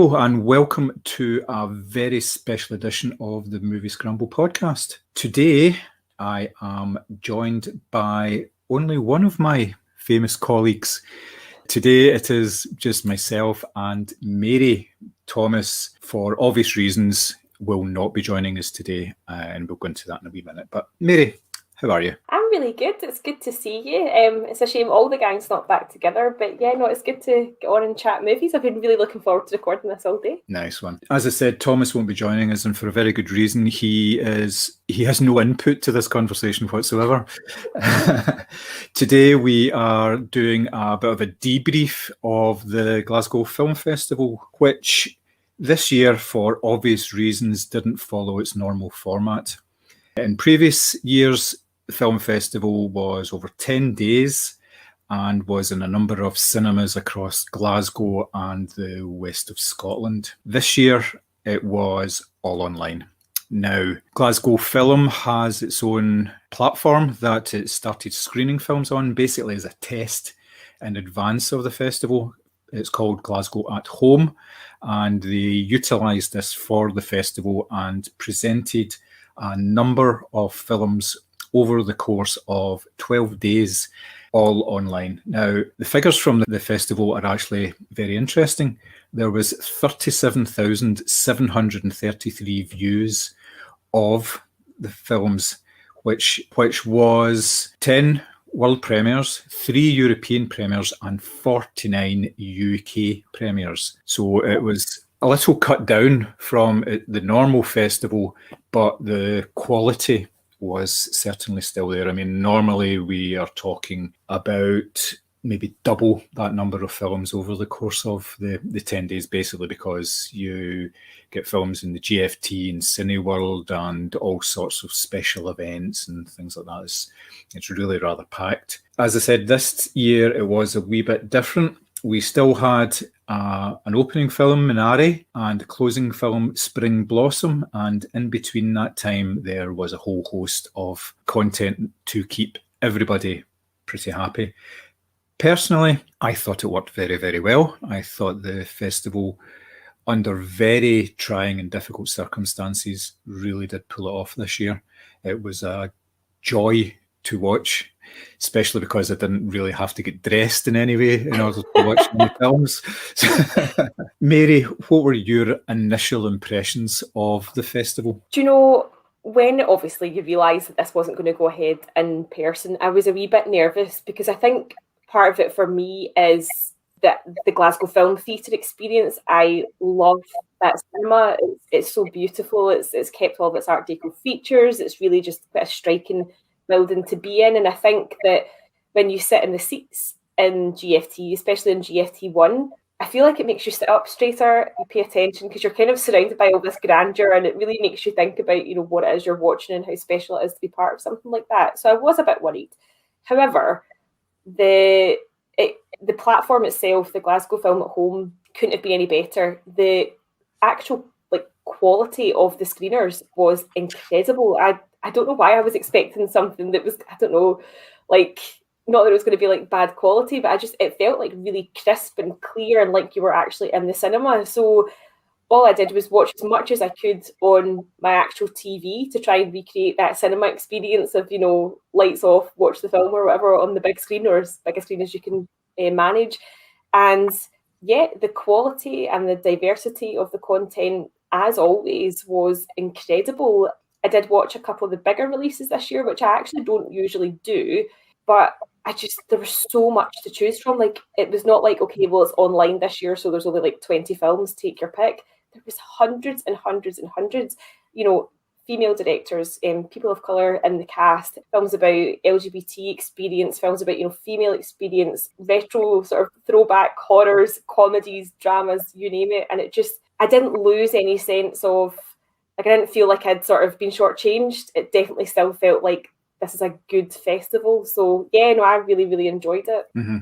Hello and welcome to a very special edition of the Moviescramble podcast. Today I am joined by only one of my famous colleagues. Today it is just myself and Mary. Thomas, for obvious reasons, will not be joining us today, and we'll go into that in a wee minute. But Mary, how are you? I'm really good. It's good to see you. It's a shame all the gang's not back together, but yeah, no, it's good to get on and chat movies. I've been really looking forward to recording this all day. Nice one. As I said, Thomas won't be joining us, and for a very good reason. He has no input to this conversation whatsoever. Today we are doing a bit of a debrief of the Glasgow Film Festival, which this year, for obvious reasons, didn't follow its normal format. In previous years, the film festival was over 10 days and was in a number of cinemas across Glasgow and the west of Scotland. This year, it was all online. Now, Glasgow Film has its own platform that it started screening films on, basically as a test in advance of the festival. It's called Glasgow at Home, and they utilised this for the festival and presented a number of films over the course of 12 days, all online. Now, the figures from the festival are actually very interesting. There was 37,733 views of the films, which was 10 world premieres, 3 European premieres, and 49 UK premieres. So it was a little cut down from the normal festival, but the quality was certainly still there. I mean, normally we are talking about maybe double that number of films over the course of the 10 days, basically because you get films in the GFT and Cineworld and all sorts of special events and things like that. It's really rather packed. As I said, this year it was a wee bit different. We still had an opening film, Minari, and a closing film, Spring Blossom, and in between that time there was a whole host of content to keep everybody pretty happy. Personally, I thought it worked very, very well. I thought the festival, under very trying and difficult circumstances, really did pull it off this year. It was a joy to watch, especially because I didn't really have to get dressed in any way in order to watch any films. Mary, what were your initial impressions of the festival? Do you know, when obviously you realised that this wasn't going to go ahead in person, I was a wee bit nervous because I think part of it for me is that the Glasgow Film Theatre experience. I love that cinema. It's so beautiful. It's kept all of its Art Deco features. It's really just quite a striking building to be in. And I think that when you sit in the seats in GFT, especially in GFT1, I feel like it makes you sit up straighter, you pay attention because you're kind of surrounded by all this grandeur, and it really makes you think about, what it is you're watching and how special it is to be part of something like that. So I was a bit worried. However, the platform itself, the Glasgow Film at Home, couldn't have been any better. The actual quality of the screeners was incredible. I don't know why I was expecting something that was, not that it was going to be bad quality, but it felt really crisp and clear and like you were actually in the cinema. So all I did was watch as much as I could on my actual TV to try and recreate that cinema experience of, lights off, watch the film or whatever on the big screen, or as big a screen as you can manage. And yeah, the quality and the diversity of the content, as always, was incredible. I did watch a couple of the bigger releases this year, which I actually don't usually do, but there was so much to choose from. It was not okay, well, it's online this year, so there's only 20 films, take your pick. There was hundreds and hundreds and hundreds, female directors, people of colour in the cast, films about LGBT experience, films about, female experience, retro sort of throwback horrors, comedies, dramas, you name it. And I didn't lose any sense of, I didn't feel like I'd sort of been shortchanged. It definitely still felt like this is a good festival. So yeah, no, I really, really enjoyed it. Mm-hmm.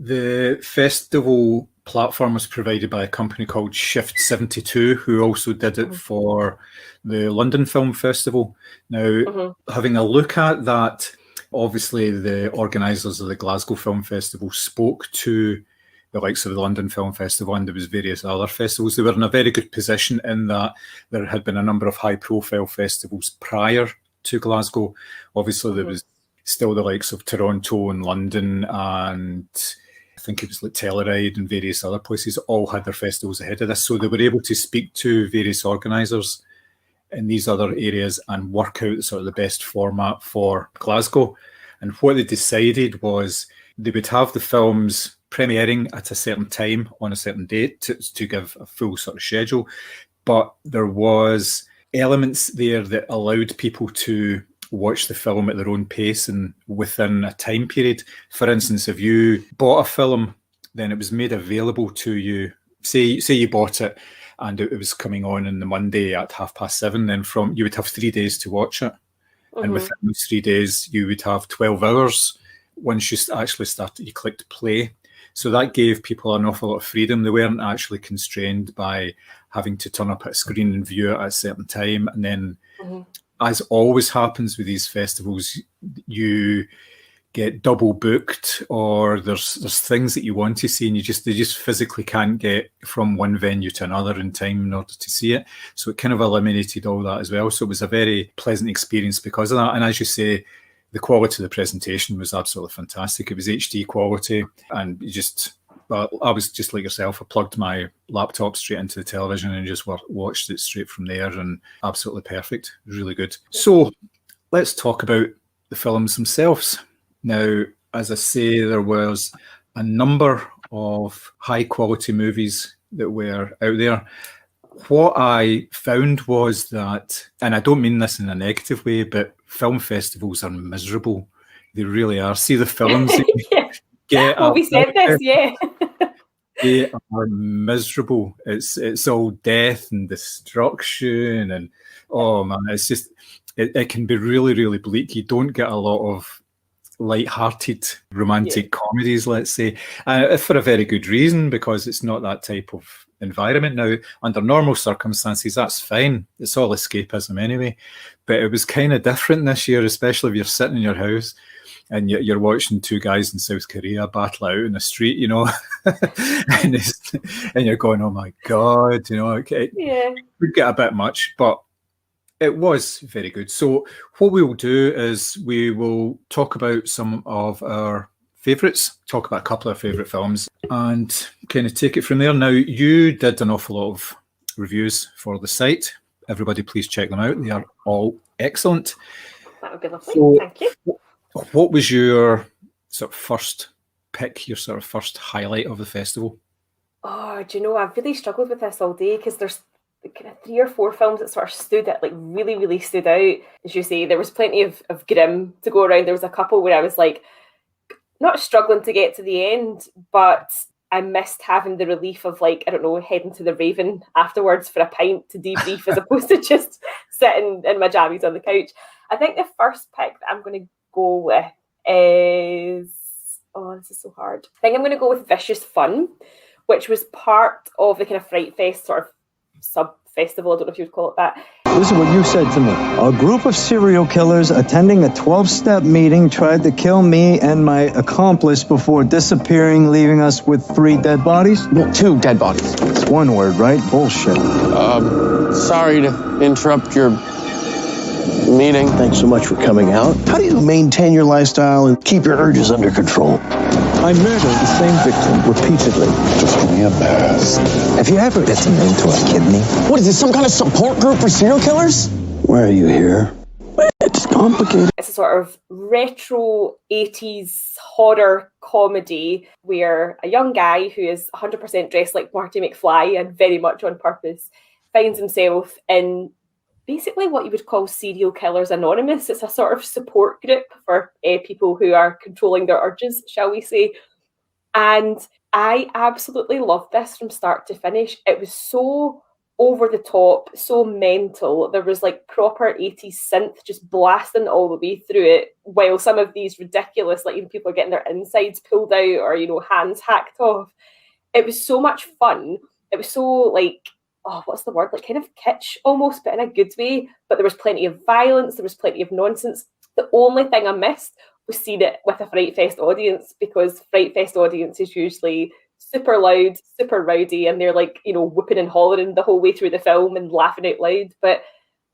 The festival platform was provided by a company called Shift 72, who also did it for the London Film Festival. Now, having a look at that, obviously the organisers of the Glasgow Film Festival spoke to the likes of the London Film Festival, and there was various other festivals. They were in a very good position in that there had been a number of high-profile festivals prior to Glasgow. Obviously, there was still the likes of Toronto and London, and I think it was like Telluride and various other places all had their festivals ahead of this. So they were able to speak to various organisers in these other areas and work out sort of the best format for Glasgow. And what they decided was they would have the films premiering at a certain time on a certain date to give a full sort of schedule. But there was elements there that allowed people to watch the film at their own pace and within a time period. For instance, if you bought a film, then it was made available to you. Say you bought it and it was coming on the Monday at 7:30, then you would have 3 days to watch it. And within those 3 days, you would have 12 hours. Once you actually started, you clicked play. So that gave people an awful lot of freedom. They weren't actually constrained by having to turn up at a screen and view it at a certain time. And then, as always happens with these festivals, you get double booked, or there's things that you want to see and they just physically can't get from one venue to another in time in order to see it. So it kind of eliminated all that as well. So it was a very pleasant experience because of that. And as you say, the quality of the presentation was absolutely fantastic. It was HD quality, and I was just like yourself. I plugged my laptop straight into the television and just watched it straight from there, and absolutely perfect. Really good. So let's talk about the films themselves. Now, as I say, there was a number of high quality movies that were out there. What I found was that, and I don't mean this in a negative way, but film festivals are miserable. They really are. See the films that you get. Well, we said this, yeah. They are miserable. It's all death and destruction, and oh man, it's just it can be really, really bleak. You don't get a lot of light-hearted romantic comedies, let's say, for a very good reason, because it's not that type of environment. Now, under normal circumstances, that's fine. It's all escapism anyway. But it was kind of different this year, especially if you're sitting in your house and you're watching two guys in South Korea battle out in the street, you know, and you're going, oh my God, you know, it would get a bit much, but it was very good. So what we will do is we will talk about some of our favourites, talk about a couple of favourite films, and kind of take it from there. Now, you did an awful lot of reviews for the site. Everybody, please check them out. They are all excellent. That would be lovely. So, thank you. What was your sort of first pick, your sort of first highlight of the festival? Oh, do you know, I've really struggled with this all day because there's kind of 3 or 4 films that sort of really, really stood out. As you say, there was plenty of grim to go around. There was a couple where I was like, not struggling to get to the end, but I missed having the relief of, like, I don't know, heading to the Raven afterwards for a pint to debrief as opposed to just sitting in my jammies on the couch. I think the first pick that I'm going to go with is, oh, this is so hard. I think I'm going to go with Vicious Fun, which was part of the kind of Fright Fest sort of sub-festival, I don't know if you would call it that. This is what you said to me. A group of serial killers attending a 12-step meeting tried to kill me and my accomplice before disappearing, leaving us with 3 dead bodies? No, 2 dead bodies. It's one word, right? Bullshit. Sorry to interrupt your meeting. Thanks so much for coming out. How do you maintain your lifestyle and keep your urges under control? I murdered the same victim repeatedly. Just give me a pass. Have you ever listened into a kidney? What is this, some kind of support group for serial killers? Why are you here? It's complicated. It's a sort of retro 80s horror comedy where a young guy who is 100% dressed like Marty McFly and very much on purpose finds himself in basically what you would call Serial Killers Anonymous. It's a sort of support group for people who are controlling their urges, shall we say. And I absolutely loved this from start to finish. It was so over the top, so mental. There was like proper 80s synth just blasting all the way through it, while some of these ridiculous, like even people are getting their insides pulled out or, you know, hands hacked off. It was so much fun. It was so like, oh, what's the word? Like kind of kitsch almost, but in a good way. But there was plenty of violence. There was plenty of nonsense. The only thing I missed was seeing it with a Fright Fest audience, because Fright Fest audiences usually super loud, super rowdy, and they're like, you know, whooping and hollering the whole way through the film and laughing out loud. But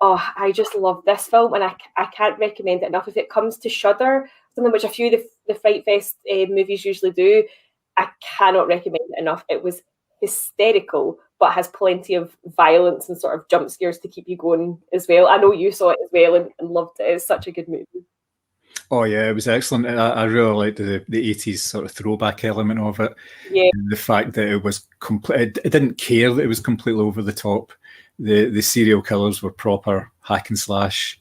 oh, I just love this film, and I can't recommend it enough. If it comes to Shudder, something which a few of the Fright Fest movies usually do, I cannot recommend it enough. It was hysterical, but has plenty of violence and sort of jump scares to keep you going as well. I know you saw it as well and loved it. It's such a good movie. Oh yeah, it was excellent. I really liked the 80s sort of throwback element of it. Yeah. And the fact that it was complete, it didn't care that it was completely over the top. The serial killers were proper hack and slash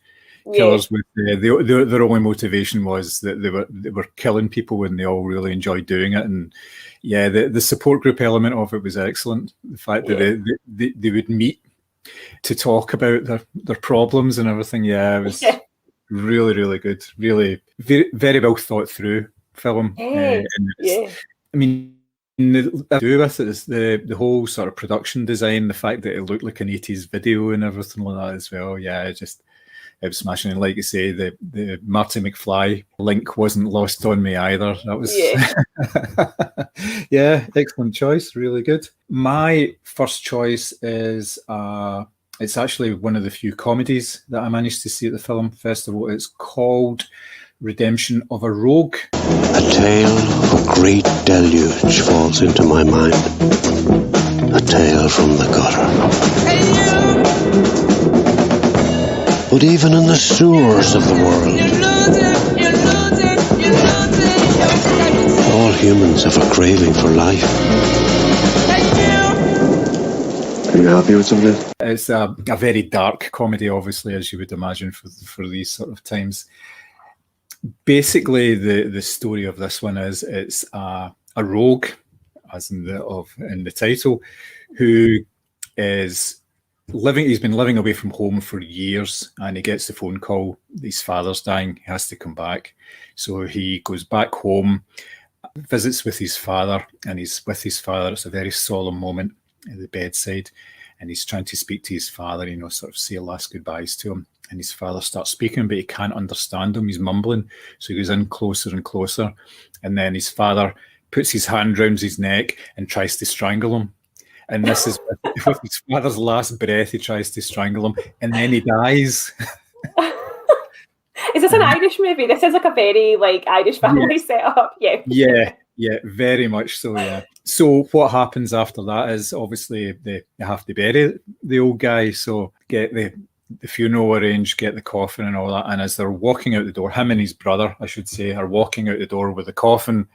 killers. With their only motivation was that they were killing people and they all really enjoyed doing it. And yeah, the support group element of it was excellent. The fact that they would meet to talk about their problems and everything. Yeah, it was really, really good. Really very, very well thought through film. I mean, the do with it is the whole sort of production design, the fact that it looked like an 80s video and everything like that as well. Yeah, it was smashing. And like you say, the Marty McFly link wasn't lost on me either. That was excellent choice. Really good. My first choice is it's actually one of the few comedies that I managed to see at the film festival. It's called Redemption of a Rogue. A tale of a great deluge falls into my mind. A tale from the gutter. But even in the sewers of the world, all humans have a craving for life. Are you happy with some of this? It's a very dark comedy, obviously, as you would imagine for these sort of times. Basically, the story of this one is it's a rogue, as in the title, who is living. He's been living away from home for years, and he gets the phone call his father's dying. He has to come back, so he goes back home, visits with his father, and he's with his father. It's a very solemn moment at the bedside, and he's trying to speak to his father, sort of say last goodbyes to him. And his father starts speaking, but he can't understand him. He's mumbling. So he goes in closer and closer. And then his father puts his hand round his neck and tries to strangle him. And this is with his father's last breath, he tries to strangle him. And then he dies. Is this an Irish movie? This is like a very Irish family setup. Yeah, very much so, yeah. So what happens after that is obviously they have to bury the old guy. So get the funeral arranged, get the coffin and all that. And as they're walking out the door, him and his brother, I should say, are walking out the door with the coffin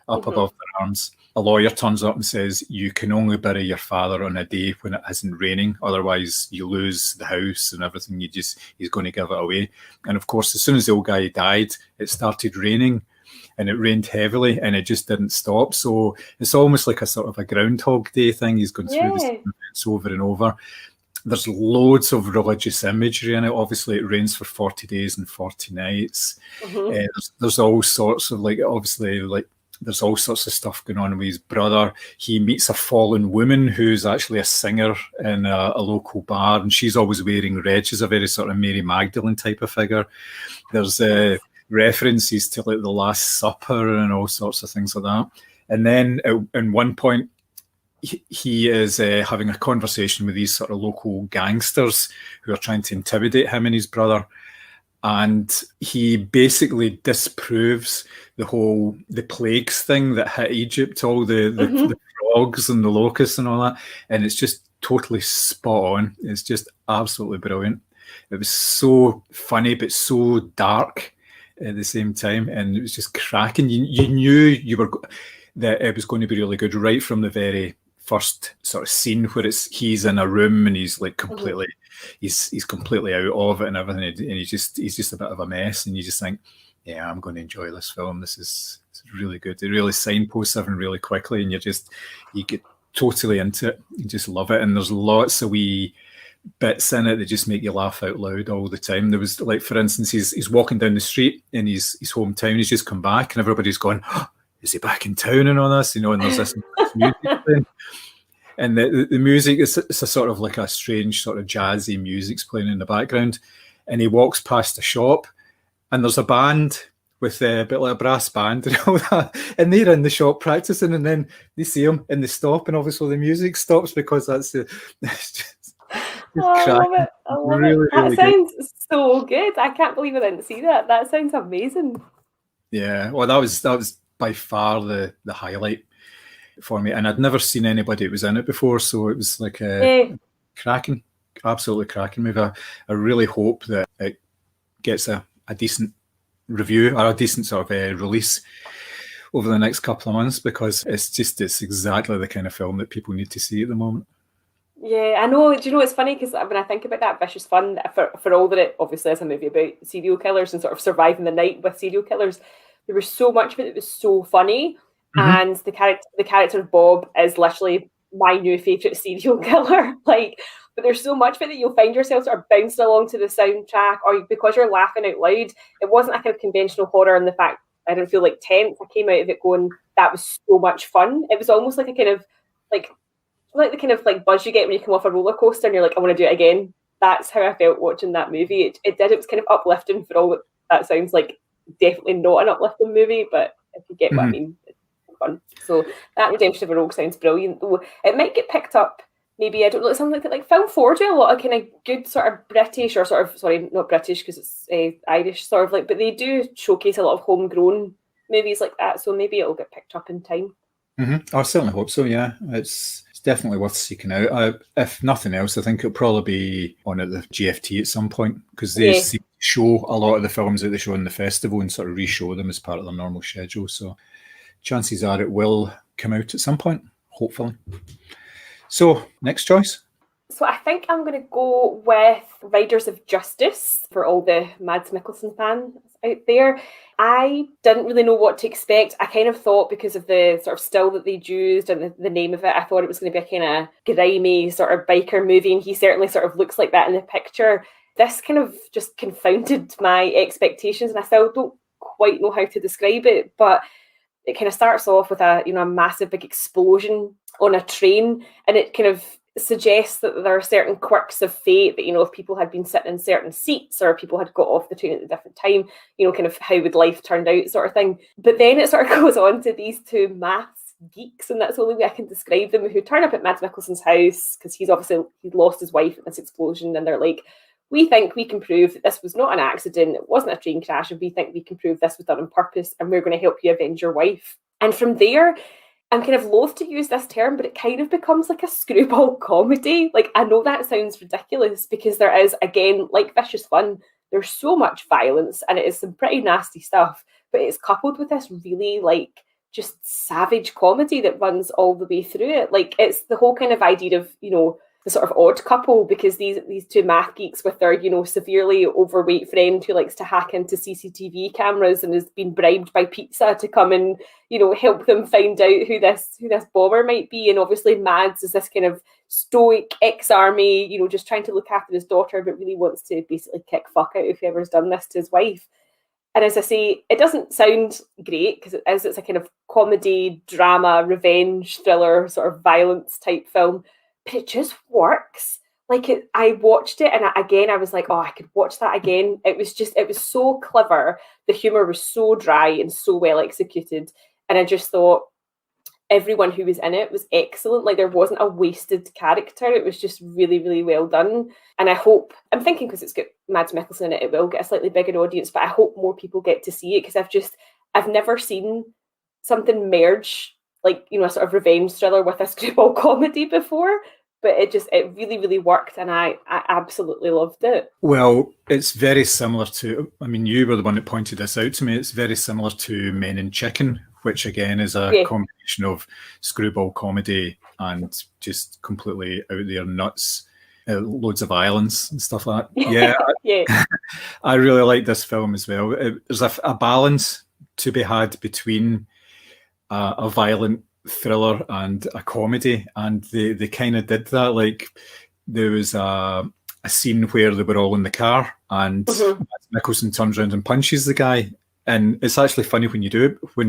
up above their arms. A lawyer turns up and says, you can only bury your father on a day when it isn't raining. Otherwise, you lose the house and everything. He's going to give it away. And of course, as soon as the old guy died, it started raining. And it rained heavily and it just didn't stop. So it's almost like a sort of a Groundhog Day thing. He's going through the same events over and over. There's loads of religious imagery in it. Obviously, it rains for 40 days and 40 nights. There's all sorts of there's all sorts of stuff going on with his brother. He meets a fallen woman who's actually a singer in a local bar, and she's always wearing red. She's a very sort of Mary Magdalene type of figure. There's references to like the Last Supper and all sorts of things like that. And then at one point, he is having a conversation with these sort of local gangsters who are trying to intimidate him and his brother. And he basically disproves the plagues thing that hit Egypt, all the frogs and the locusts and all that. And it's just totally spot on. It's just absolutely brilliant. It was so funny, but so dark at the same time. And it was just cracking. You knew that it was going to be really good right from the very first sort of scene where he's in a room and he's like completely he's completely out of it and everything, and he's just a bit of a mess, and you just think, yeah, I'm going to enjoy this film. It's really good. It really signposts everything really quickly, and you get totally into it. You just love it, and there's lots of wee bits in it that just make you laugh out loud all the time. There was, like, for instance, he's walking down the street in his hometown. He's just come back, and everybody's going, oh, is he back in town and all this? And there's this music playing. And the music is a sort of like a strange sort of jazzy music's playing in the background. And he walks past a shop, and there's a band with a bit like a brass band and all that, and they're in the shop practicing, and then they see him and they stop, and obviously the music stops because that's the. It's just I love it. I love really, it. That really good. sounds so good. I can't believe I didn't see that. That sounds amazing. Yeah, well, that was by far the highlight for me, and I'd never seen anybody who was in it before, so it was like a cracking, absolutely cracking movie. I really hope that it gets a decent review or a decent sort of release over the next couple of months, because it's exactly the kind of film that people need to see at the moment. Yeah, I know. Do you know, it's funny because when I think about that Vicious Fun, for all that it obviously is a movie about serial killers and sort of surviving the night with serial killers, there was so much of it that was so funny. And the character of Bob is literally my new favourite serial killer. Like, but there's so much of it that you'll find yourself sort of bouncing along to the soundtrack, or because you're laughing out loud. It wasn't a kind of conventional horror in the fact I didn't feel like tense. I came out of it going, that was so much fun. It was almost like a kind of like the kind of like buzz you get when you come off a roller coaster and you're like, I want to do it again. That's how I felt watching that movie. It was kind of uplifting for all that sounds like. Definitely not an uplifting movie, but if you get what I mean, it's fun. So that Redemption of a Rogue sounds brilliant, though it might get picked up. Maybe, I don't know, something like that. Like Film 4 do a lot of kind of good sort of British, or sort of, sorry, not British because it's Irish, sort of like, but they do showcase a lot of homegrown movies like that. So maybe it'll get picked up in time. I certainly hope so. Yeah, it's definitely worth seeking out. If nothing else, I think it'll probably be on at the GFT at some point, because they show a lot of the films that they show in the festival and sort of re-show them as part of their normal schedule. So chances are it will come out at some point, hopefully. So next choice. So I think I'm going to go with Riders of Justice for all the Mads Mikkelsen fans out there. I didn't really know what to expect. I kind of thought, because of the sort of still that they'd used and the name of it, I thought it was going to be a kind of grimy sort of biker movie, and he certainly sort of looks like that in the picture. This kind of just confounded my expectations, and I still don't quite know how to describe it, but it kind of starts off with a massive big explosion on a train, and it kind of suggests that there are certain quirks of fate, that, if people had been sitting in certain seats or people had got off the train at a different time, kind of how would life turned out sort of thing. But then it sort of goes on to these two maths geeks, and that's the only way I can describe them, who turn up at Mads Mikkelsen's house because he'd lost his wife in this explosion, and they're like, we think we can prove that this was not an accident, it wasn't a train crash, and we think we can prove this was done on purpose, and we're going to help you avenge your wife. And from there, I'm kind of loath to use this term, but it kind of becomes like a screwball comedy. Like, I know that sounds ridiculous, because there is, again, like Vicious Fun, there's so much violence and it is some pretty nasty stuff, but it's coupled with this really like just savage comedy that runs all the way through it. Like, it's the whole kind of idea of, the sort of odd couple, because these two math geeks with their, severely overweight friend who likes to hack into CCTV cameras and has been bribed by pizza to come and, help them find out who this bomber might be. And obviously Mads is this kind of stoic ex-army, just trying to look after his daughter, but really wants to basically kick fuck out of whoever's done this to his wife. And as I say, it doesn't sound great, because it's a kind of comedy, drama, revenge, thriller, sort of violence type film. But it just works. Like, I watched it, and I was like, oh, I could watch that again. It was so clever. The humour was so dry and so well executed. And I just thought everyone who was in it was excellent. Like, there wasn't a wasted character. It was just really, really well done. And I'm thinking because it's got Mads Mikkelsen in it, it will get a slightly bigger audience, but I hope more people get to see it, because I've never seen something merge, like, a sort of revenge thriller with a screwball comedy before. But it really, really worked, and I absolutely loved it. Well, it's very similar to, you were the one that pointed this out to me, it's very similar to Men in Chicken, which again is a combination of screwball comedy and just completely out there nuts, loads of violence and stuff like that. Yeah, I really like this film as well. There's a balance to be had between a violent thriller and a comedy, and they kind of did that. Like, there was a scene where they were all in the car, and Nicholson turns around and punches the guy, and it's actually funny when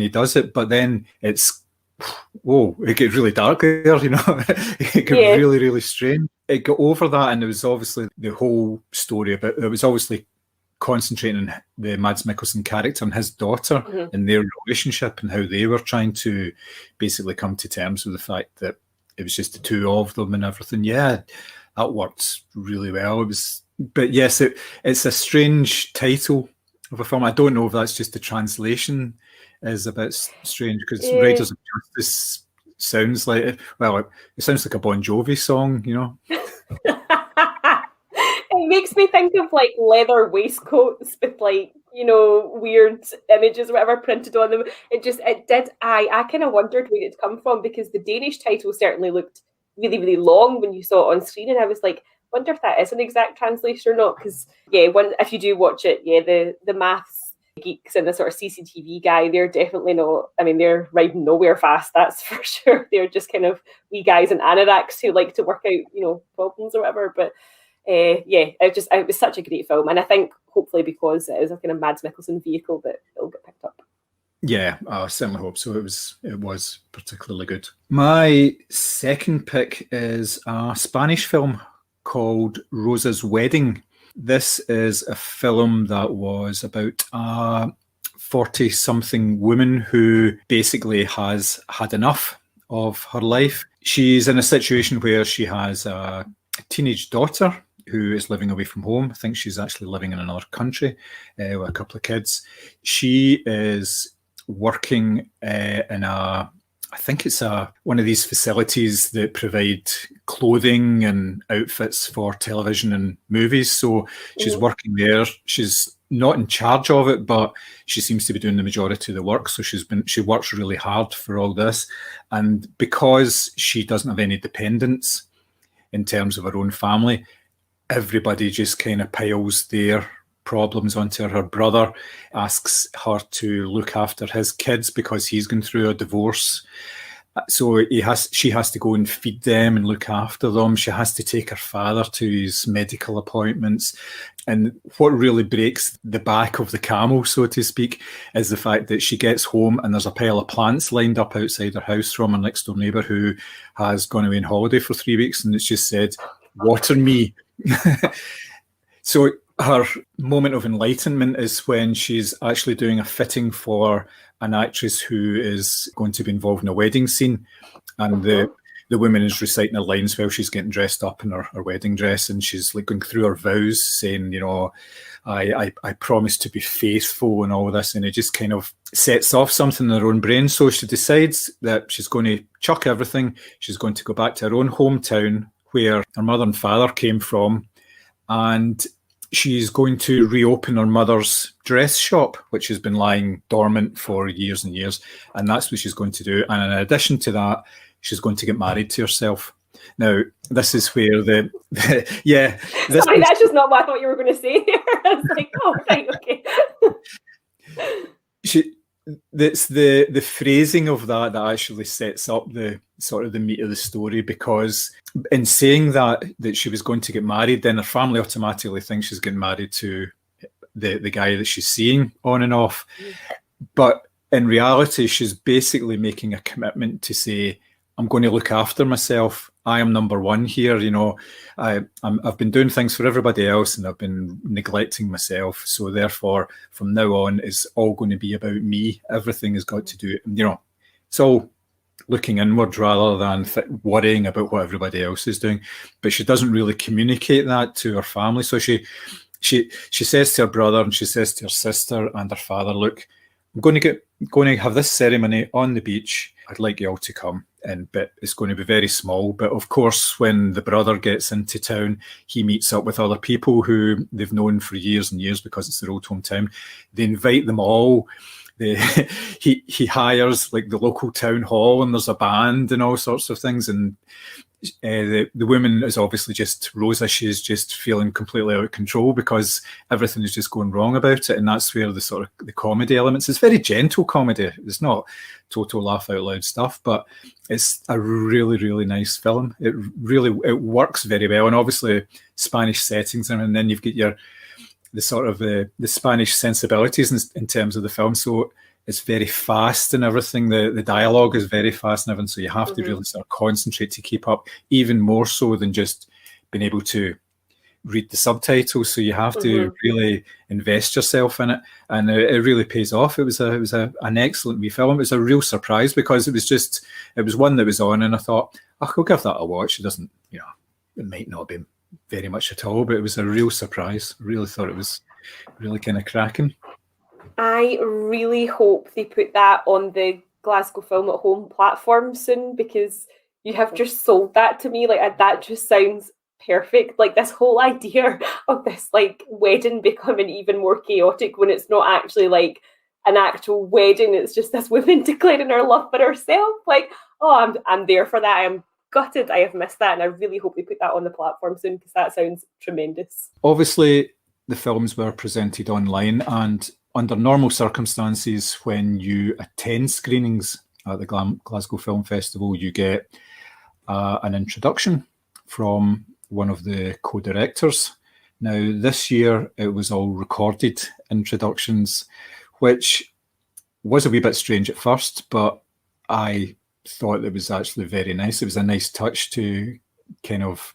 he does it, but then it's it gets really dark there, it got really, really strange. It got over that, and there was obviously the whole story about it was obviously concentrating on the Mads Mikkelsen character and his daughter and their relationship and how they were trying to basically come to terms with the fact that it was just the two of them and everything. Yeah, that worked really well. But yes, it's a strange title of a film. I don't know if that's just the translation is a bit strange, because Raiders of Justice sounds like it sounds like a Bon Jovi song, you know. It makes me think of like leather waistcoats with like, you know, weird images or whatever printed on them. I kind of wondered where it'd come from, because the Danish title certainly looked really, really long when you saw it on screen, and I was like, wonder if that is an exact translation or not. Because if you do watch it, the maths geeks and the sort of CCTV guy, they're definitely not, I mean, they're riding nowhere fast, that's for sure. They're just kind of wee guys in anoraks who like to work out, you know, problems or whatever. But it was such a great film, and I think hopefully because it is a kind of Mads Mikkelsen vehicle that it'll get picked up. Yeah, I certainly hope so. It was particularly good. My second pick is a Spanish film called Rosa's Wedding. This is a film that was about a 40-something woman who basically has had enough of her life. She's in a situation where she has a teenage daughter who is living away from home. I think she's actually living in another country with a couple of kids. She is working in I think it's one of these facilities that provide clothing and outfits for television and movies. So she's working there. She's not in charge of it, but she seems to be doing the majority of the work. So she works really hard for all this. And because she doesn't have any dependents in terms of her own family, everybody just kind of piles their problems onto her. Her brother asks her to look after his kids because he's going through a divorce. So she has to go and feed them and look after them. She has to take her father to his medical appointments. And what really breaks the back of the camel, so to speak, is the fact that she gets home and there's a pile of plants lined up outside her house from her next door neighbour who has gone away on holiday for 3 weeks, and it's just said, "Water me." So her moment of enlightenment is when she's actually doing a fitting for an actress who is going to be involved in a wedding scene, and the woman is reciting her lines while she's getting dressed up in her wedding dress, and she's like going through her vows, saying, you know, I promise to be faithful and all this, and it just kind of sets off something in her own brain. So she decides that she's going to chuck everything. She's going to go back to her own hometown where her mother and father came from, and she's going to reopen her mother's dress shop, which has been lying dormant for years and years. And that's what she's going to do. And in addition to that, she's going to get married to herself. Now, this is where Sorry, that's just not what I thought you were going to say. I was like, oh, right, okay. It's the phrasing of that actually sets up the sort of the meat of the story, because in saying that she was going to get married, then her family automatically thinks she's getting married to the guy that she's seeing on and off. But in reality, she's basically making a commitment to say, I'm going to look after myself. I am number one here. You know, I've been doing things for everybody else and I've been neglecting myself. So therefore, from now on, it's all going to be about me. Everything has got to do, you know, it's all looking inward rather than worrying about what everybody else is doing. But she doesn't really communicate that to her family. So she says to her brother and she says to her sister and her father, look, I'm going to have this ceremony on the beach. I'd like you all to come. But it's going to be very small. But of course, when the brother gets into town, he meets up with other people who they've known for years and years because it's their old hometown. They invite them all. He hires like the local town hall, and there's a band and all sorts of things. And the woman is obviously just Rosa. She's just feeling completely out of control because everything is just going wrong about it. And that's where the sort of the comedy elements. It's very gentle comedy. It's not total laugh out loud stuff, but it's a really, really nice film. It works very well. And obviously Spanish settings, and then you've got the sort of the Spanish sensibilities in terms of the film. So it's very fast and everything. The dialogue is very fast and everything. So you have to really sort of concentrate to keep up, even more so than just being able to read the subtitles, so you have to really invest yourself in it, and it really pays off. It was an excellent wee film. It was a real surprise because it was one that was on, and I thought, I'll give that a watch. It doesn't, it might not be very much at all, but it was a real surprise. I really thought it was really kind of cracking. I really hope they put that on the Glasgow Film at Home platform soon, because you have just sold that to me. Like, that just sounds perfect. Like, this whole idea of this like wedding becoming even more chaotic when it's not actually like an actual wedding, it's just this woman declaring her love for herself. Like, oh, I'm there for that. I am gutted I have missed that, and I really hope they put that on the platform soon, because that sounds tremendous. Obviously, the films were presented online, and under normal circumstances, when you attend screenings at the Glasgow Film Festival, you get an introduction from one of the co-directors. Now, this year, it was all recorded introductions, which was a wee bit strange at first, but I thought it was actually very nice. It was a nice touch to kind of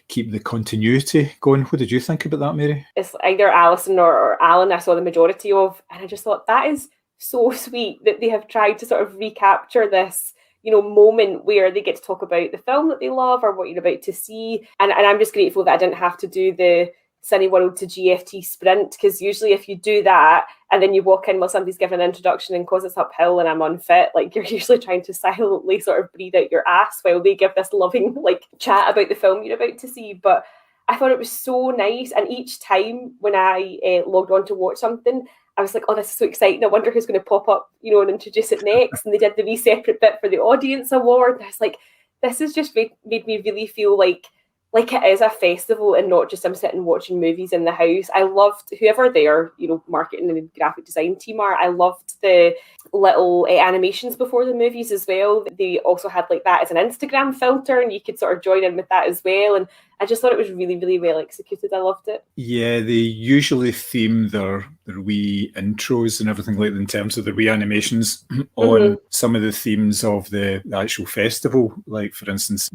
keep the continuity going. What did you think about that, Mary? It's either Alison or Alan I saw the majority of, and I just thought that is so sweet that they have tried to sort of recapture this moment where they get to talk about the film that they love or what you're about to see. And I'm just grateful that I didn't have to do the Cineworld to GFT sprint, because usually if you do that and then you walk in while somebody's giving an introduction, and because it's uphill and I'm unfit, like, you're usually trying to silently sort of breathe out your ass while they give this loving like chat about the film you're about to see. But I thought it was so nice, and each time when I logged on to watch something, I was like, oh, this is so exciting. I wonder who's going to pop up, and introduce it next. And they did the wee separate bit for the audience award. And I was like, this has just made me really feel like it is a festival and not just I'm sitting watching movies in the house. I loved whoever their, marketing and graphic design team are. I loved the little animations before the movies as well. They also had like that as an Instagram filter, and you could sort of join in with that as well. And I just thought it was really, really well executed. I loved it. Yeah, they usually theme their wee intros and everything like that in terms of the wee animations on some of the themes of the actual festival. Like, for instance,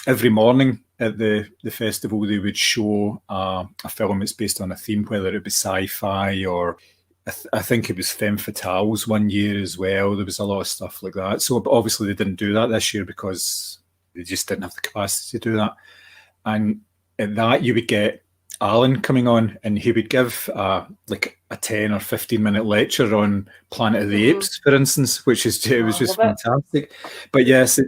every morning at the festival, they would show a film that's based on a theme, whether it be sci-fi or I think it was femme fatales one year as well. There was a lot of stuff like that. So obviously they didn't do that this year because they just didn't have the capacity to do that. And at that, you would get Alan coming on, and he would give like a 10 or 15-minute lecture on Planet of the Apes, for instance, which was just fantastic. But yes,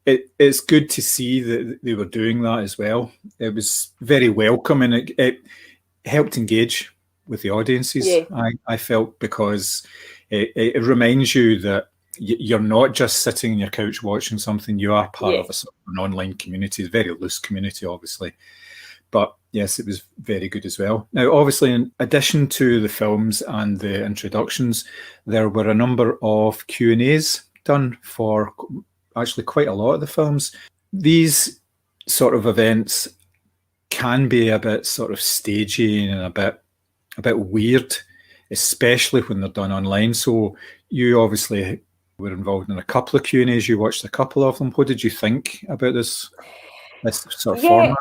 it's good to see that they were doing that as well. It was very welcome, and it helped engage with the audiences, I felt, because it reminds you that you're not just sitting on your couch watching something. You are part of an online community, a very loose community, obviously. But yes, it was very good as well. Now, obviously, in addition to the films and the introductions, there were a number of Q&As done for actually quite a lot of the films. These sort of events can be a bit sort of stagey and a bit weird, especially when they're done online. So you obviously were involved in a couple of Q&As. You watched a couple of them. What did you think about this sort of format?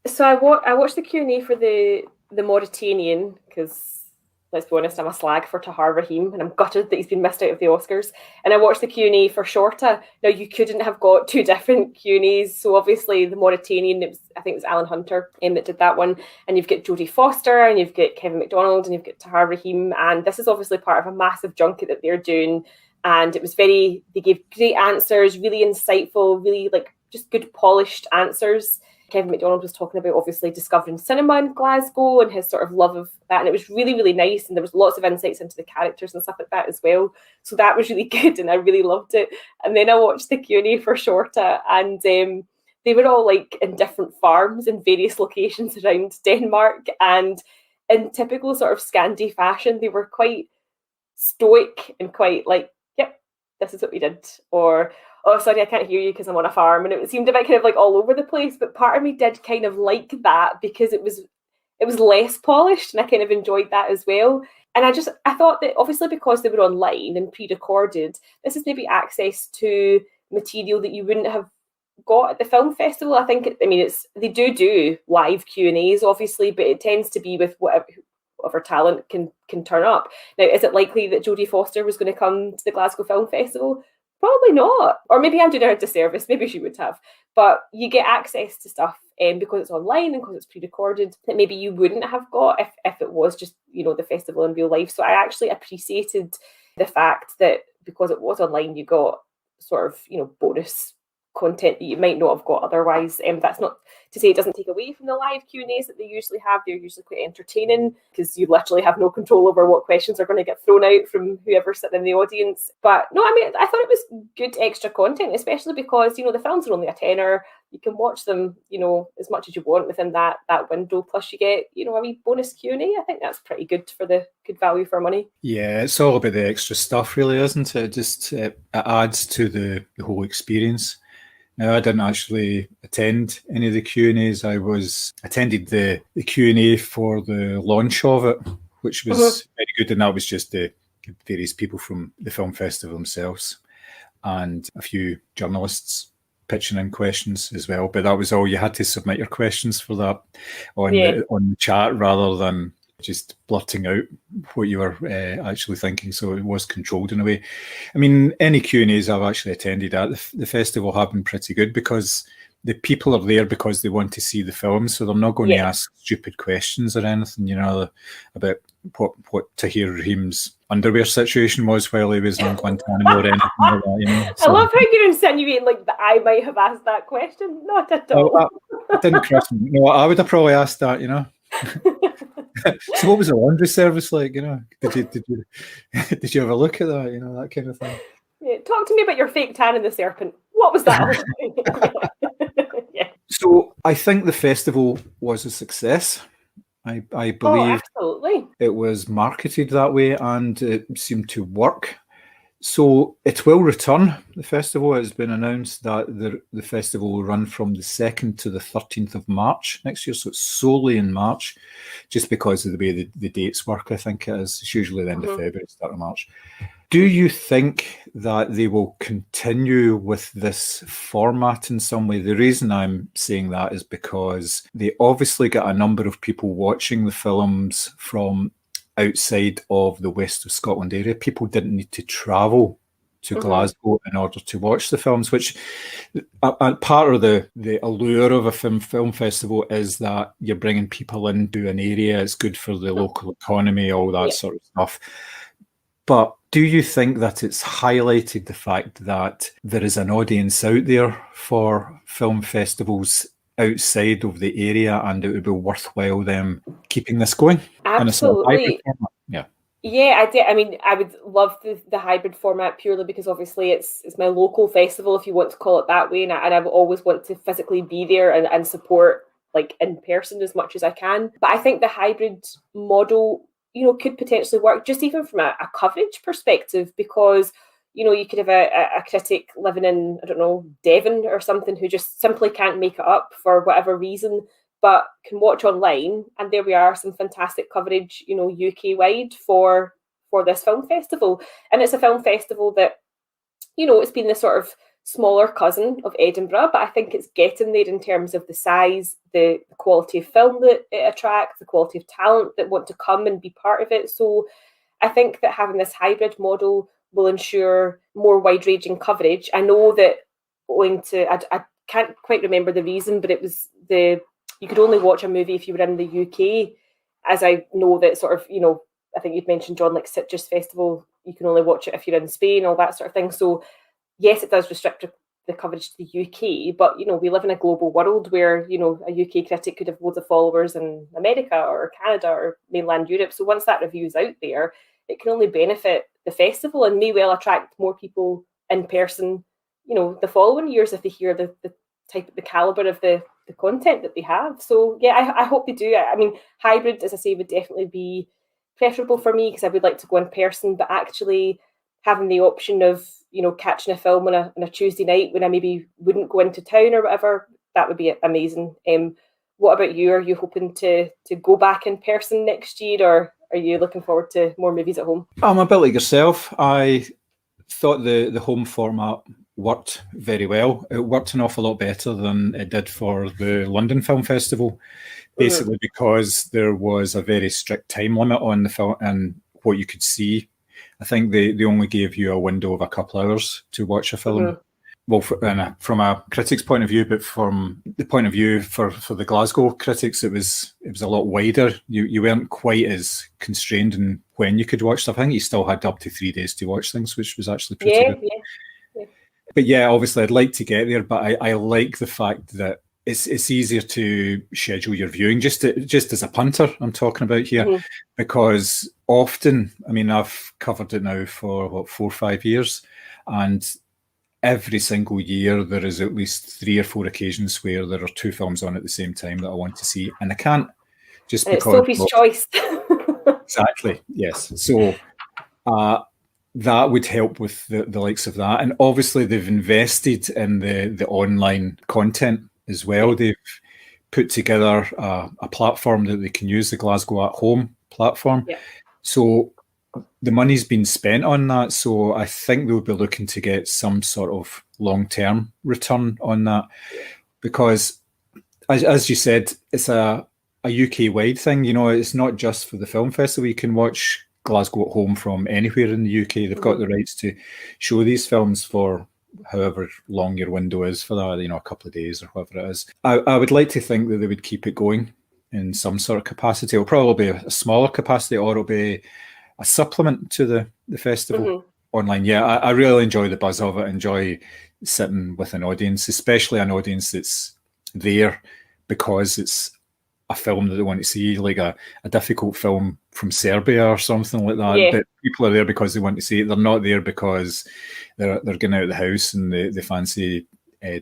So I watched the Q&A for the Mauritanian, because let's be honest, I'm a slag for Tahar Rahim, and I'm gutted that he's been missed out of the Oscars. And I watched the Q&A for Shorta. Now, you couldn't have got two different Q&As. So obviously the Mauritanian, I think it was Alan Hunter that did that one. And you've got Jodie Foster, and you've got Kevin McDonald, and you've got Tahar Rahim. And this is obviously part of a massive junket that they're doing. And it was they gave great answers, really insightful, really like just good polished answers. Kevin McDonald was talking about obviously discovering cinema in Glasgow and his sort of love of that. And it was really, really nice. And there was lots of insights into the characters and stuff like that as well. So that was really good, and I really loved it. And then I watched the Q&A for Shorta, and they were all like in different farms in various locations around Denmark. And in typical sort of Scandi fashion, they were quite stoic and quite like, yep, this is what we did. Or, oh, sorry, I can't hear you because I'm on a farm. And it seemed a bit kind of like all over the place. But part of me did kind of like that because it was less polished, and I kind of enjoyed that as well. And I thought that obviously because they were online and pre-recorded, this is maybe access to material that you wouldn't have got at the film festival. I think, they do live Q&As, obviously, but it tends to be with whatever talent can turn up. Now, is it likely that Jodie Foster was going to come to the Glasgow Film Festival? Probably not. Or maybe I'm doing her a disservice. Maybe she would have. But you get access to stuff because it's online and because it's pre-recorded that maybe you wouldn't have got if it was just, the festival in real life. So I actually appreciated the fact that because it was online, you got sort of, bonus content that you might not have got otherwise. That's not to say it doesn't take away from the live Q&As that they usually have. They're usually quite entertaining because you literally have no control over what questions are going to get thrown out from whoever's sitting in the audience. But no, I thought it was good extra content, especially because, the films are only a tenner. You can watch them, as much as you want within that window. Plus you get, a wee bonus Q&A. I think that's pretty good for the good value for money. Yeah, it's all about the extra stuff, really, isn't it? Just it adds to the whole experience. Now, I didn't actually attend any of the Q&As. I attended the Q&A for the launch of it, which was very good, and that was just the various people from the film festival themselves and a few journalists pitching in questions as well. But that was all. You had to submit your questions for that on the chat rather than just blurting out what you were actually thinking. So it was controlled in a way. Any Q&As I've actually attended at the festival have been pretty good because the people are there because they want to see the film. So they're not going to ask stupid questions or anything, about what Tahir Rahim's underwear situation was while he was in Guantanamo or anything like that, So, I love how you're insinuating that I might have asked that question. Not at all. It didn't cross me. No, I would have probably asked that, So what was the laundry service like? Did you have a look at that? That kind of thing. Yeah, talk to me about your fake tan and the serpent. What was that? Yeah. So I think the festival was a success. I believe absolutely. It was marketed that way and it seemed to work. So it will return. The festival has been announced that the festival will run from the 2nd to the 13th of March next year. So it's solely in March, just because of the way the dates work, I think it is. It's usually the end of February, start of March. Do you think that they will continue with this format in some way? The reason I'm saying that is because they obviously get a number of people watching the films from outside of the west of Scotland area. People didn't need to travel to Glasgow in order to watch the films, which part of the allure of a film festival is that you're bringing people into an area. It's good for the local economy, all that sort of stuff. But do you think that it's highlighted the fact that there is an audience out there for film festivals outside of the area and it would be worthwhile them keeping this going? Absolutely. Yeah, I would love the hybrid format purely because obviously it's my local festival, if you want to call it that way, and I would always want to physically be there and support in person as much as I can. But I think the hybrid model, could potentially work just even from a coverage perspective, because you could have a critic living in, I don't know, Devon or something, who just simply can't make it up for whatever reason, but can watch online. And there we are, some fantastic coverage, UK-wide for this film festival. And it's a film festival that, it's been the sort of smaller cousin of Edinburgh, but I think it's getting there in terms of the size, the quality of film that it attracts, the quality of talent that want to come and be part of it. So I think that having this hybrid model will ensure more wide-ranging coverage. I know that I can't quite remember the reason, but it was you could only watch a movie if you were in the UK, as I know that sort of, I think you'd mentioned, John, Citrus Festival, you can only watch it if you're in Spain, all that sort of thing. So yes, it does restrict the coverage to the UK, but, we live in a global world where, a UK critic could have loads of followers in America or Canada or mainland Europe. So once that review is out there, it can only benefit the festival and may well attract more people in person, the following years if they hear the calibre of the content that they have. So yeah, I hope they do. Hybrid, as I say, would definitely be preferable for me because I would like to go in person, but actually having the option of, catching a film on a Tuesday night when I maybe wouldn't go into town or whatever, that would be amazing. What about you? Are you hoping to go back in person next year, or are you looking forward to more movies at home? I'm a bit like yourself. I thought the home format worked very well. It worked an awful lot better than it did for the London Film Festival, basically because there was a very strict time limit on the film and what you could see. I think they only gave you a window of a couple hours to watch a film. Well, from a critic's point of view, but from the point of view for the Glasgow critics, it was a lot wider. You weren't quite as constrained in when you could watch stuff. I think you still had up to 3 days to watch things, which was actually pretty good. Yeah. But yeah, obviously I'd like to get there, but I like the fact that it's easier to schedule your viewing, just as a punter I'm talking about here, because often, I mean, I've covered it now for 4 or 5 years, and every single year there is at least 3 or 4 occasions where there are 2 films on at the same time that I want to see, and I can't, just because it's Sophie's choice. Exactly, yes. So that would help with the likes of that, and obviously they've invested in the online content as well. They've put together a platform that they can use, the Glasgow at Home platform. So the money's been spent on that, so I think they'll be looking to get some sort of long-term return on that, because as you said, it's a UK-wide thing. You know, it's not just for the film festival. You can watch Glasgow at Home from anywhere in the UK. They've got the rights to show these films for however long your window is for that, you know, a couple of days or whatever it is. I would like to think that they would keep it going in some sort of capacity. It'll probably be a smaller capacity, or it'll be a supplement to the festival online. Yeah, I really enjoy the buzz of it. I enjoy sitting with an audience, especially an audience that's there because it's a film that they want to see, like a difficult film from Serbia or something like that. But people are there because they want to see it. They're not there because they're getting out of the house and they fancy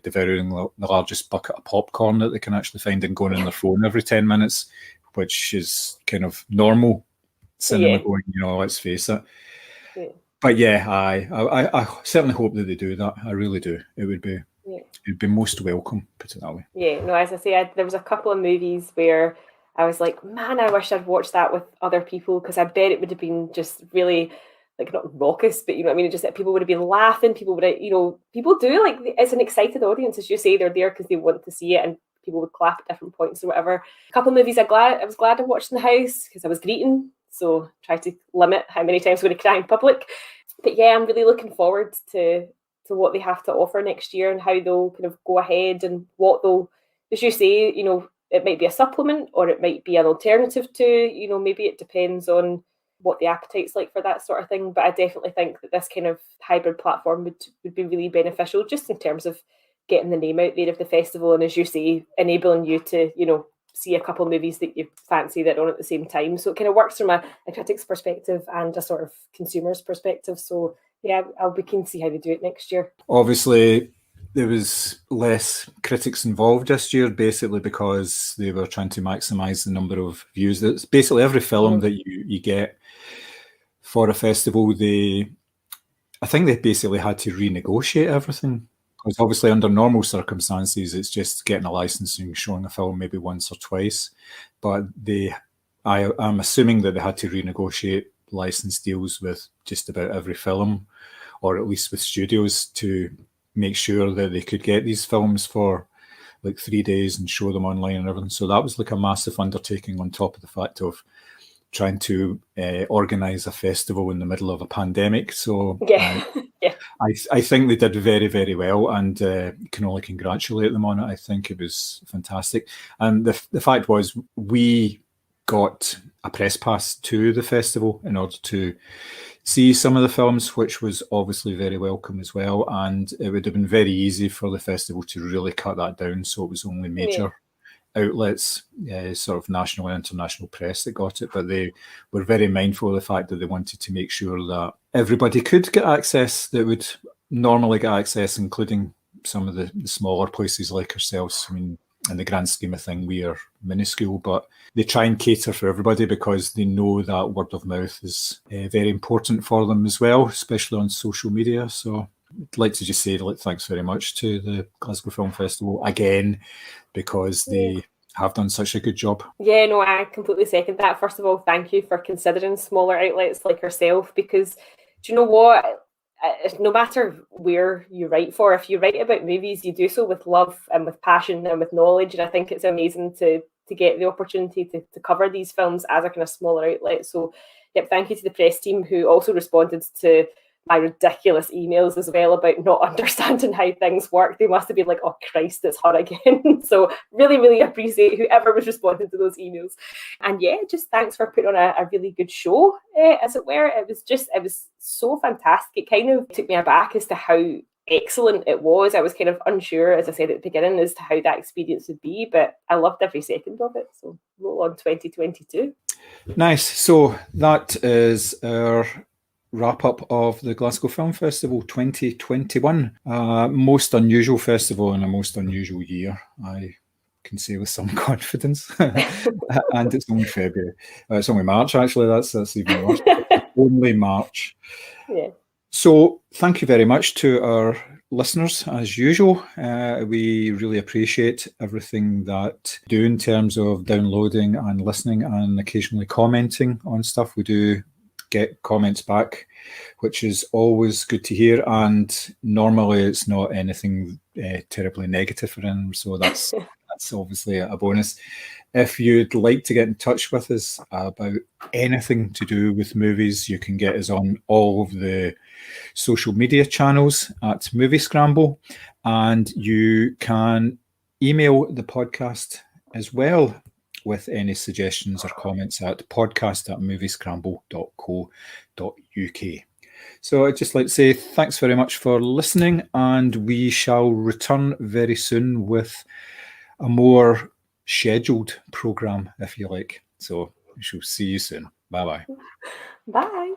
devouring the largest bucket of popcorn that they can actually find and going on their phone every 10 minutes, which is kind of normal cinema going, you know, let's face it. But yeah, I certainly hope that they do that. I really do. It would be it'd be most welcome, put it that way. Yeah, no, as I say, there was a couple of movies where I was like, man, I wish I'd watched that with other people, because I bet it would have been just really, like, not raucous, but you know what I mean, just that people would have been laughing, people would have, you know, people do, like, it's an excited audience, as you say, they're there because they want to see it, and people would clap at different points or whatever. A couple of movies I was glad I watched in the house because I was greeting, so try to limit how many times I'm going to cry in public. But yeah, I'm really looking forward to what they have to offer next year and how they'll kind of go ahead and what they'll, as you say, you know, it might be a supplement or it might be an alternative to, you know, maybe it depends on what the appetite's like for that sort of thing. But I definitely think that this kind of hybrid platform would be really beneficial, just in terms of getting the name out there of the festival, and as you say, enabling you to, you know, see a couple of movies that you fancy that are on at the same time. So it kind of works from a critic's perspective and a sort of consumer's perspective. So yeah, I'll be keen to see how they do it next year. Obviously, there was less critics involved this year, basically because they were trying to maximise the number of views. That's basically every film that you get for a festival. I think they basically had to renegotiate everything. Because obviously under normal circumstances, it's just getting a license and showing a film maybe once or twice. But I'm assuming that they had to renegotiate license deals with just about every film, or at least with studios, to make sure that they could get these films for like 3 days and show them online and everything. So that was like a massive undertaking, on top of the fact of trying to organise a festival in the middle of a pandemic. So I think they did very, very well, and can only congratulate them on it. I think it was fantastic. And the fact was, we got a press pass to the festival in order to see some of the films, which was obviously very welcome as well. And it would have been very easy for the festival to really cut that down, so it was only major outlets, sort of national and international press, that got it. But they were very mindful of the fact that they wanted to make sure that everybody could get access that would normally get access, including some of the smaller places like ourselves. I mean, in the grand scheme of things, we are minuscule, but they try and cater for everybody because they know that word of mouth is very important for them as well, especially on social media. So I'd like to just say thanks very much to the Glasgow Film Festival again, because they have done such a good job. Yeah, no, I completely second that. First of all, thank you for considering smaller outlets like yourself, because do you know what? no matter where you write for, if you write about movies, you do so with love and with passion and with knowledge. And I think it's amazing to get the opportunity to cover these films as a kind of smaller outlet. So, yep, thank you to the press team who also responded to my ridiculous emails as well about not understanding how things work. They must have been like, oh Christ, it's her again. So really, really appreciate whoever was responding to those emails. And yeah, just thanks for putting on a really good show, as it were. It was so fantastic. It kind of took me aback as to how excellent it was. I was kind of unsure, as I said at the beginning, as to how that experience would be, but I loved every second of it. So roll on 2022. Nice. So that is our wrap-up of the Glasgow Film Festival 2021. Most unusual festival in a most unusual year, I can say with some confidence. And it's only February. It's only March, actually. That's even worse. Only March. Yeah. So thank you very much to our listeners, as usual. We really appreciate everything that you do in terms of downloading and listening and occasionally commenting on stuff. We do get comments back, which is always good to hear, and normally it's not anything terribly negative for him, so that's obviously a bonus. If you'd like to get in touch with us about anything to do with movies, you can get us on all of the social media channels at Moviescramble, and you can email the podcast as well with any suggestions or comments at podcast@moviescramble.co.uk. So I'd just like to say thanks very much for listening, and we shall return very soon with a more scheduled programme, if you like. So we shall see you soon. Bye-bye. Bye.